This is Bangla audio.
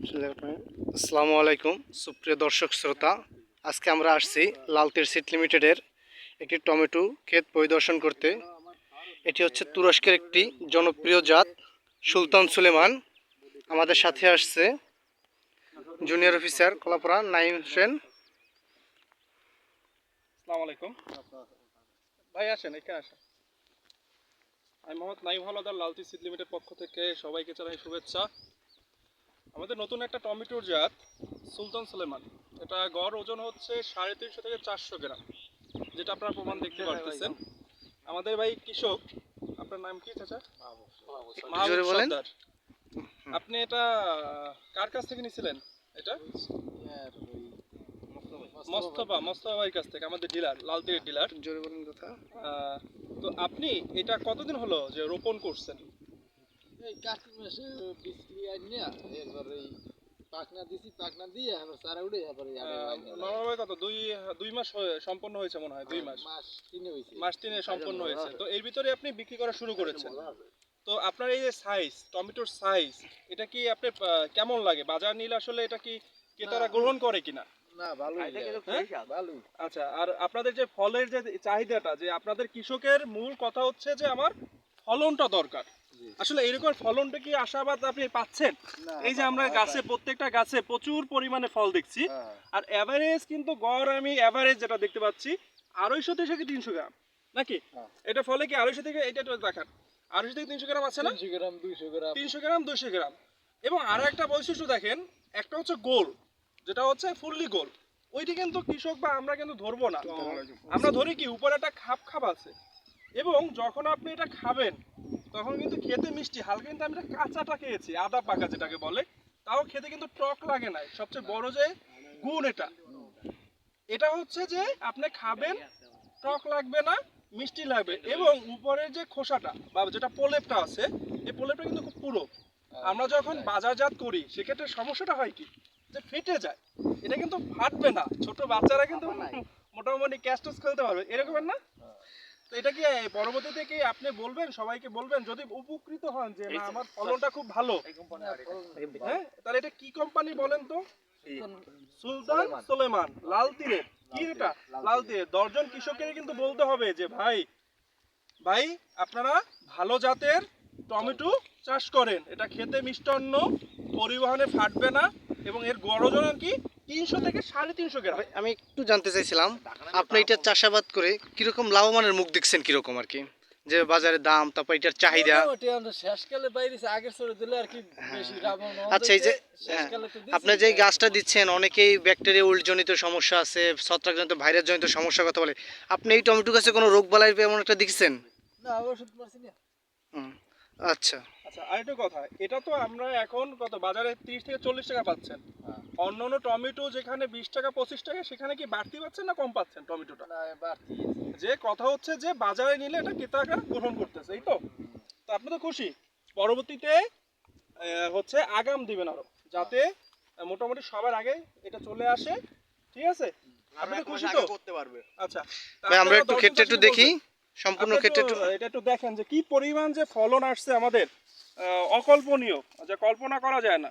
আসসালামু আলাইকুম সুপ্রিয় দর্শক শ্রোতা, আজকে আমরা আসছি লালতীর সিড লিমিটেডের একটি টমেটো ক্ষেত পরিদর্শন করতে। এটি হচ্ছে তুরস্কের একটি জনপ্রিয় জাত সুলতান সুলেমান। আমাদের সাথে আসছে জুনিয়র অফিসার কলাপাড়া নাইম হোসেন। আসসালামু আলাইকুম ভাই, আসেন এখানে আসেন। আমি মোহাম্মদ নাইম হলাদার, লালতি সিড লিমিটেড পক্ষ থেকে সবাইকে জানাই শুভেচ্ছা। আমাদের নতুন একটা টমেটোর জাত সুলতান সুলেমান, এটা গড় ওজন হচ্ছে 350 থেকে 400 গ্রাম, যেটা আপনারা প্রমাণ দেখতে পারতেছেন। আমাদের ভাই কৃষক, আপনার নাম কি চাচা? মাহবুব সর্দার। আপনি এটা কার কাছ থেকে নিয়েছিলেন? এটা মোস্তফা ভাইয়ের কাছ থেকে, আমাদের ডিলার, লালতির ডিলার। জোরে বলেন কথা। তো আপনি এটা কতদিন হলো যে রোপণ করছেন? এই কার্তিক মাসে বিক্রি আনিয়া এরপর এই পাকনা দিছি, পাকনা দিয়ে এবার সারা উড়ে এবার নরমাল কত দুই মাস সম্পন্ন হয়েছে মনে হয়। 2 মাস, মাস 3 সম্পন্ন হয়েছে। তো এর ভিতরে আপনি বিক্রি করা শুরু করেছেন। তো আপনার এই যে সাইজ, টমেটোর সাইজ, এটা কি আপনি কেমন লাগে? বাজার নিলে আসলে এটা কি ক্রেতারা গ্রহণ করে কিনা? না, ভালোই ভালোই। আচ্ছা, আর আপনাদের যে ফলের যে চাহিদাটা, যে আপনাদের কৃষকের মূল কথা হচ্ছে যে আমার ফলনটা দরকার। আসলে এরকম ফলনটা কি আশাবাদ আপনি পাচ্ছেন? এই যে আমরা গাছে, প্রত্যেকটা গাছে প্রচুর পরিমাণে ফল দেখছি, আর এভারেজ কিন্তু গড় আমি এভারেজ যেটা দেখতে পাচ্ছি 250 থেকে 300 গ্রাম নাকি? এটা ফলে কি 250 থেকে, এটা একটু দেখান, 250 থেকে 300 গ্রাম আছে না? 300 গ্রাম 200 গ্রাম 300 গ্রাম 200 গ্রাম। এবং আরো একটা বৈশিষ্ট্য দেখেন, একটা হচ্ছে গোল, যেটা হচ্ছে ফুললি গোল। ওইটি কিন্তু কৃষক বা আমরা কিন্তু ধরবো না, আমরা ধরি কি উপরে একটা খাপ আছে। এবং যখন আপনি এটা খাবেন তখন কিন্তু খেতে মিষ্টি, হালকা কিন্তু আমি এটা কাঁচাটা খেয়েছি, আদা পাকা যেটাকে বলে, তাও খেতে কিন্তু টক লাগে নাই। সবচেয়ে বড় যে গুণ এটা হচ্ছে যে আপনি খাবেন, টক লাগবে না, মিষ্টি লাগবে। এবং উপরের যে খোসাটা বা যেটা প্রলেপটা আছে, এই প্রলেপটা কিন্তু খুব পুরো। আমরা যখন বাজারজাত করি সেক্ষেত্রে সমস্যাটা হয় কি, যে ফেটে যায়। এটা কিন্তু ফাটবে না, ছোট বাচ্চারা কিন্তু মোটামুটি ক্যাস্টাস খেলতে পারবে, এরকম না? তো এটা কি পরবর্তীতে কি আপনি বলবেন, সবাইকে বলবেন যদি উপকৃত হন যে না আমার ফলনটা খুব ভালো? হ্যাঁ, তাহলে এটা কি কোম্পানি বলেন তো? সুলতান সুলেমান, লাল তীরের। কি এটা? লাল তীরের। 10 জন কৃষকের কিন্তু বলতে হবে যে ভাই আপনারা ভালো জাতের টমেটো চাষ করেন, এটা খেতে মিষ্টান্ন, পরিবহনে ফাটবে না, এবং এর গড় ওজন কি 300 থেকে 350 গ্রাম। আমি একটু জানতে চাইছিলাম, আপনি এটা চাষাবাদ করে কিরকম লাভবানের মুখ দেখছেন, কিরকম আর কি, যে বাজারে দাম, তারপর এটার চাহিদা? ওটা আমরা শেষকালে বাইরেছে, আগের সরে দিলে আর কি বেশি লাভ হবে। আচ্ছা, এই যে আপনি যে গাছটা দিচ্ছেন, অনেকেই ব্যাকটেরিয়া উল্টজনিত সমস্যা আছে, ছত্রাকজনিত ভাইরাস জনিত সমস্যার কথা বলে। আপনি এই টমেটো গাছে কোনো রোগ বালাই এমন একটা দেখছেন? না, ওষুধ মারছি না। আচ্ছা আচ্ছা, আরেকটা কথা, এটা তো আমরা এখন কত বাজারে 30 থেকে 40 টাকা পাচ্ছেন। অন্যান্য টমেটো যেখানে 20 টাকা 25 টাকা, সেখানে কি বাড়তি পাচ্ছেন না কম পাচ্ছেন টমেটোটা? না, বাড়তি। যে কথা হচ্ছে যে বাজারে নিলে এটা ক্রেতারা গ্রহণ করতেছে, এই তো। তো আপনি তো খুশি? পরবর্তীতে হচ্ছে আগাম দিবেন আরো, যাতে মোটামুটি সবার আগে এটা চলে আসে, ঠিক আছে? আপনি তো খুশি তো? করতে পারবে। আচ্ছা, ভাই, আমরা একটু ক্ষেতটা একটু দেখি, সম্পূর্ণ ক্ষেতটা একটু। এটা একটু দেখেন যে কি পরিমাণ যে ফলন আসছে আমাদের, অকল্পনীয়, যে কল্পনা করা যায় না।